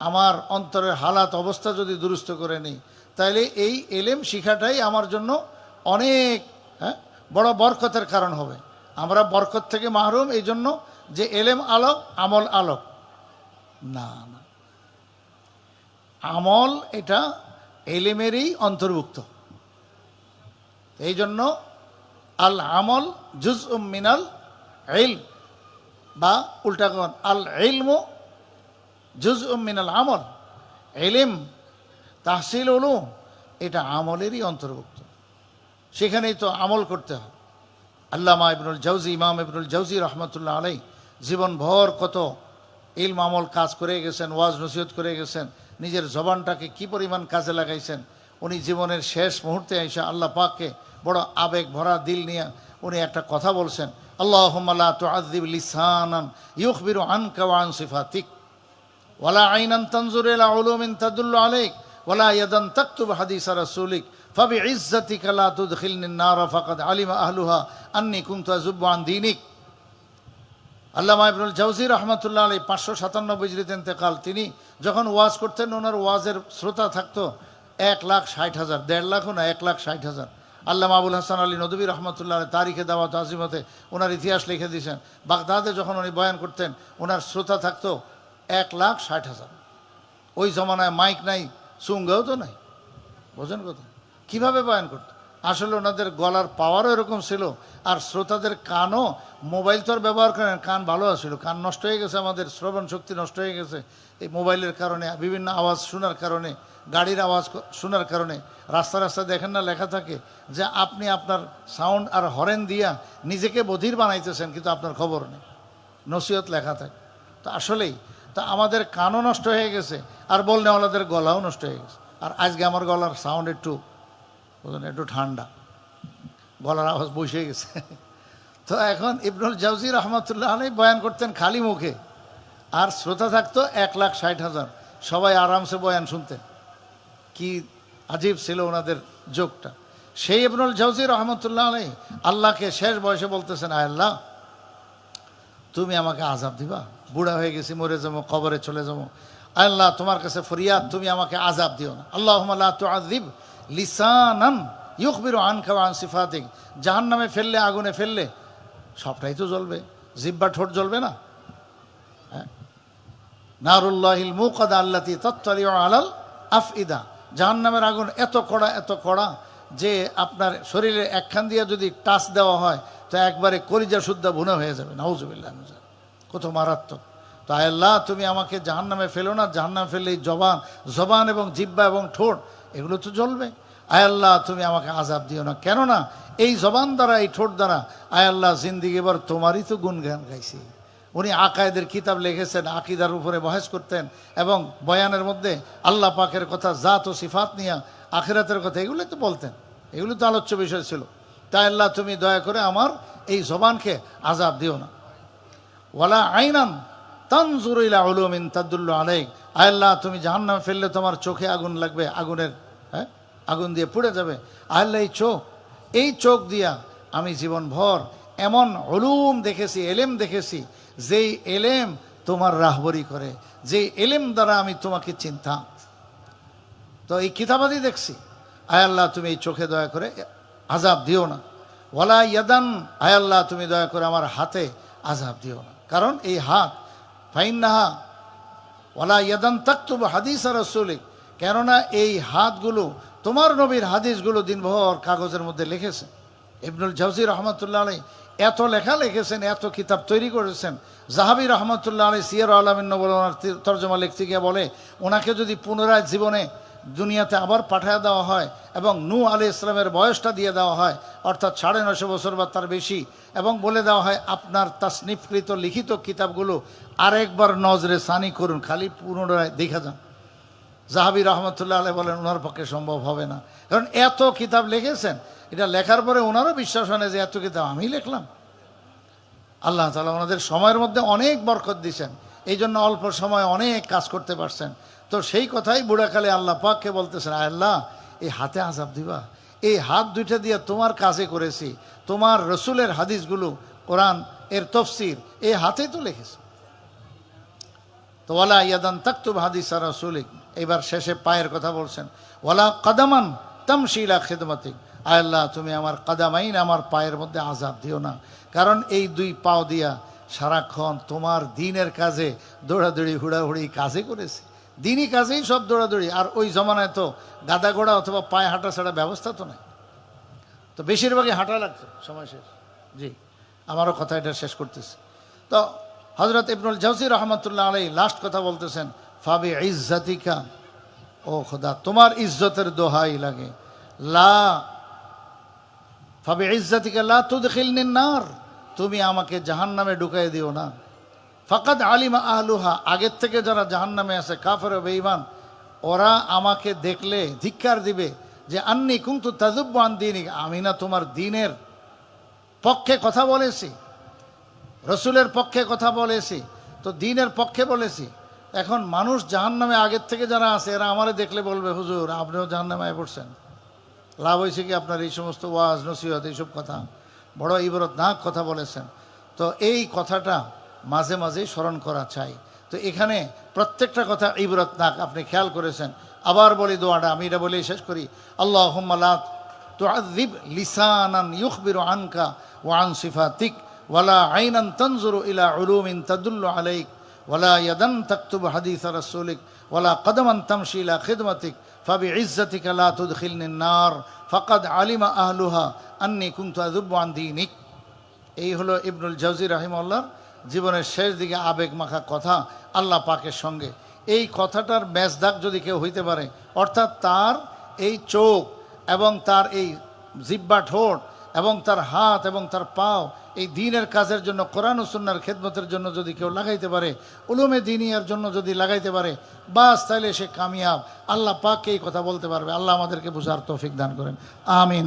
আমার অন্তরের হালাত অবস্থা যদি দুরুস্ত করে নিই, তাইলে এই এলেম শিখাটাই আমার জন্য অনেক বড় বরকতের কারণ হবে। আমরা বরকত থেকে মাহরুম এই জন্য যে এলেম আলোক, আমল আলোক না, না, আমল এটা এলেমেরই অন্তর্ভুক্ত। এই জন্য আল আমল জুজউম মিনাল ইলম, বা উল্টা কোন আল ইলমু জুজউম মিনাল আমল। ইলম তাহসিল উলুম এটা আমলেরই অন্তর্ভুক্ত, সেখানেই তো আমল করতে হয়। আল্লামা ইবনুল জাওজি, ইমাম ইবনুল জাওজি রহমতুল্লাহ আলাই জীবনভর কত ইলম আমল কাজ করে গেছেন, ওয়াজ নসিহত করে গেছেন, নিজের জবানটাকে কি পরিমাণ কাজে লাগাইছেন। উনি জীবনের শেষ মুহূর্তে এসে আল্লাহ পাককে বড় আবেগ ভরা দিল নিয়ে উনি একটা কথা বলছেন, আল্লাহুম্মা লা তুআযযিব লিসানান ইউখবিরু আনকা ওয়া আন সিফাতিক ওয়ালা আইনান তানজুরু ইলা উলুমিন তাদুল্লু আলাইক ওয়ালা ইয়াদান তাকতুব হাদিসা রাসূলিক ফাবিইজ্জাতিকা লা তুদখিলনিন নারা ফাকাদ আলিমা আহলুহা আন্নী কুনতু আযুব্বু আন দীনিক। আল্লামা ইবনুল জাওজি রহমতুল্লাহ আলাইহি 597 হিজরিতে ইন্তেকাল। তিনি যখন ওয়াজ করতেন ওনার ওয়াজের শ্রোতা থাকতো 1,60,000, 1.5 লাখও না, 1,60,000। আল্লামা আবুল হাসান আলী নদভী রহমতুল্লাহ আলাইহি তারিখে দাওয়াত আজিমতে ওনার ইতিহাস লিখে দিয়েছেন, বাগদাদে যখন উনি বয়ান করতেন ওনার শ্রোতা থাকতো 1,60,000। ওই জমানায় মাইক নাই, সুঙ্গাও তো নাই, বোঝেন কথা, কীভাবে বয়ান করতো? আসলে ওনাদের গলার পাওয়ারও এরকম ছিল, আর শ্রোতাদের কানও, মোবাইল তো আর ব্যবহার করেন, কান ভালো আছিল, কান নষ্ট হয়ে গেছে, আমাদের শ্রবণ শক্তি নষ্ট হয়ে গেছে এই মোবাইলের কারণে, বিভিন্ন আওয়াজ শোনার কারণে, গাড়ির আওয়াজ শোনার কারণে। রাস্তা রাস্তা দেখেন না লেখা থাকে যে আপনি আপনার সাউন্ড আর হরেন দিয়া নিজেকে বধির বানাইতেছেন, কিন্তু আপনার খবর নেই, নসিহত লেখা থাকে। তো আসলেই তা আমাদের কানও নষ্ট হয়ে গেছে, আর বলনেওয়ালাদের গলাও নষ্ট হয়ে গেছে। আর আজকে আমার গলার সাউন্ড একটু ঠান্ডা, গলার আওয়াজ বসে গেছে। তো এখন ইবনুল জাওজি রহমতুল্লাহ আলাইহি বয়ান করতেন খালি মুখে, আর শ্রোতা থাকতো 1,60,000, সবাই আরামসে বয়ান শুনতেন। কি আজীব ছিল ওনাদের যোগটা। সেই ইবনুল জাওজি রহমতুল্লাহ আলাইহি আল্লাহকে শেষ বয়সে বলতেছেন, আয় আল্লাহ, তুমি আমাকে আযাব দিবা, বুড়া হয়ে গেছি, মরে যাবো, কবরে চলে যাবো, আল্লাহ তোমার কাছে ফরিয়াদ, তুমি আমাকে আযাব দিও না। আল্লাহুম্মা লা তুআযিব লিসানান ইউখবিরু আনকা ওয়া আন সিফাতিক। জাহান্নামে ফেললে, আগুনে ফেললে সবটাই তো জ্বলবে, জিহ্বা ঠোঁট জ্বলবে না? নারুল্লাহিল মুকাদা আল্লাতী তাত্তালিউ আলাল আফইদা। জাহান্নামের আগুন এত কড়া, এত কড়া যে আপনার শরীরে একখান দিয়ে যদি টাচ দেওয়া হয় তো একবারে কলিজা শুদ্ধা ভুনা হয়ে যাবে। নাউজুবিল্লাহ, কত মারাত্মক। তো আল্লাহ তুমি আমাকে জাহান্নামে ফেলো না, জাহান্নামে ফেললে এই জবান এবং জিহ্বা এবং ঠোঁট এগুলো তো জ্বলবে। আয় আল্লাহ তুমি আমাকে আযাব দিও না, কেননা এই জবান দ্বারা, এই ঠোঁট দ্বারা আয় আল্লাহ জিন্দিগি এবার তোমারই তো গুণগান গাইছি। উনি আকায়েদের কিতাব লিখেছেন, আকিদার উপরে বহেস করতেন, এবং বয়ানের মধ্যে আল্লাহ পাকের কথা, জাত ও সিফাত নিয়ে, আখিরাতের কথা এগুলো তো বলতেন, এগুলো তো আলোচ্য বিষয় ছিল। তাই আল্লাহ তুমি দয়া করে আমার এই জবানকে আযাব দিও না। ওয়ালা আইনান তানজুরু ইলা উলুমিন তাদুল্লু আলাইক। আয় আল্লাহ তুমি জাহান্নামে ফেললে তোমার চোখে আগুন লাগবে, আগুনের আগুন দিয়ে পুড়ে যাবে। আল্লাহ এই চোখ দিয়া আমি জীবনভর এমন উলুম দেখেছি, এলেম দেখেছি, যেই এলেম তোমার রাহবরি করে, যেই এলেম দ্বারা আমি তোমাকে চিনতাম। তো এই কিতাবাদি দেখছি। আয় আল্লাহ তুমি এই চোখে দয়া করে আযাব দিও না। ওয়ালা ইয়াদান, আয় আল্লাহ তুমি দয়া করে আমার হাতে আযাব দিও না, কারণ এই হাত ফাইন্নাহা ওয়ালা ইয়াদান তাকতুব হাদিসা রাসূলিক, কেননা এই হাতগুলো তোমার নবীর হাদিসগুলো দিনভর কাগজের মধ্যে লিখেছে। ইবনুল জাওজি রহমতুল্লাহ আলাইহি এত লেখা লিখেছেন, এত কিতাব তৈরি করেছেন। যাহাবি রহমতুল্লাহ আলাইহি সিয়ার আলামিন নবুলার তরজমা লিখতে গিয়ে বলে, ওনাকে যদি পুনরায় জীবনে দুনিয়াতে আবার পাঠিয়ে দেওয়া হয় এবং নূহ আলাইহিস সালামের বয়সটা দিয়ে দেওয়া হয়, অর্থাৎ 950 বছর বা তার বেশি, এবং বলে দেওয়া হয় আপনার তাসনিফকৃত লিখিত কিতাবগুলো আরেকবার নজরে সানি করুন, খালি পুনরায় দেখা যান। যাহাবি রহমতুল্লাহ আলাইহি বলেন ওনার পক্ষে সম্ভব হবে না, কারণ এত কিতাব লিখেছেন। এটা লেখার পরে ওনারও বিশ্বাস হয় না যে এত কিতাব আমি লিখলাম। আল্লাহ তাআলা ওনাদের সময়ের মধ্যে অনেক বরকত দিয়েছেন, এই জন্য অল্প সময় অনেক কাজ করতে পারছেন। তো সেই কথাই বুড়াকালে আল্লাহ পাককে বলতেছেন, আয় আল্লাহ এই হাতে আযাব দিবা, এই হাত দুইটা দিয়ে তোমার কাজে করেছি, তোমার রসুলের হাদিসগুলো, কোরআন এর তফসির এই হাতেই তো লিখেছে। তো ওয়ালা ইয়াদান তাকতুব হাদিসা রাসূলিক, এবার শেষে পায়ের কথা বলছেন, ওয়ালা কাদামান তামশি ইলা খিদমাতিক, আয় আল্লাহ তুমি আমার কাদামাইন, আমার পায়ের মধ্যে আযাব দিও না, কারণ এই দুই পাও দিয়া সারাক্ষণ তোমার দিনের কাজে দৌড়াদৌড়ি হুড়াহুড়ি কাজে করেছে, দিনই কাজেই সব দৌড়াদৌড়ি। আর ওই জমানায় তো গাদা ঘোড়া অথবা পায়ে হাঁটা ছাড়া ব্যবস্থা তো নাই, তো বেশিরভাগই হাঁটা লাগতো। সময় শেষ, জি আমারও কথা এটা শেষ করতেছি। তো হযরত ইবনুল জাওজি রহমতুল্লাহ আলাইহি লাস্ট কথা বলতেছেন, ফাবি ইজ্জাতিকা, ও খোদা তোমার ইজ্জতের দোহাই লাগে, লা ফাবি ইজ্জাতিকা লা তুদখিলনি নার, তুমি আমাকে জাহান্নামে ঢুকাই দিও না। ফাকাদ আলিমা আহলুহা, আগের থেকে যারা জাহান্নামে আছে কাফের ও বেঈমান, ওরা আমাকে দেখলে ধিক্কার দিবে যে আন্নী কুনতু তাযুব্বু আন দীনিক, আমি না তোমার দ্বীনের পক্ষে কথা বলেছি, রসুলের পক্ষে কথা বলেছি, তো দ্বীনের পক্ষে বলেছি। এখন মানুষ জাহান্নামে আগের থেকে যারা আছে এরা আমারে দেখলে বলবে হুজুর আপনিও জাহান্নামে পড়ছেন। লাভ হয়েছে কি আপনার এই সমস্ত ওয়াজ নসিহত এইসব কথা, বড় ইবরতনাক কথা বলেছেন। তো এই কথাটা মাঝে মাঝেই স্মরণ করা চাই। তো এখানে প্রত্যেকটা কথা ইবরতনাক, আপনি খেয়াল করেছেন। আবার বলি দোয়াটা, আমি এটা বলেই শেষ করি, আল্লাহুম্মা লা তুআযিব লিসানান ইউখবিরু আনকা ওয়া আন সিফাতিক, ওয়ালা আইনান তানজুরু ইলা উলুমিন তাদুল্লু আলাইক, ওয়ালা ইয়াদান তাকতুবু হাদিসা রাসূলিক, ওয়ালা কদমান তামশি ইলা খিদমাতিক, ফাবিইজ্জাতিকা লা তুদখিলনি নার, ফাকাদ আলিমা আহলুহা আন্নী কুনতু আযুব্বু আন দীনিক। এই হলো ইবনুল জাওজি রাহিমাহুল্লাহর জীবনের শেষ দিকে আবেগ মাখা কথা আল্লাহ পাকের সঙ্গে। এই কথাটার মেজদাক যদি কেউ হইতে পারে, অর্থাৎ তার এই চোখ এবং তার এই জিহ্বা ঠোঁট এবং তার হাত এবং তার পাও এই দ্বীনের কাজের জন্য, কোরআন ও সুন্নাহর খেদমতের জন্য যদি কেউ লাগাইতে পারে, উলুমে দ্বীনিয়ার জন্য যদি লাগাইতে পারে, বাস তাইলে সে কামিয়াব। আল্লাহ পাককে এই কথা বলতে পারবে। আল্লাহ আমাদেরকে বুঝার তৌফিক দান করেন, আমিন।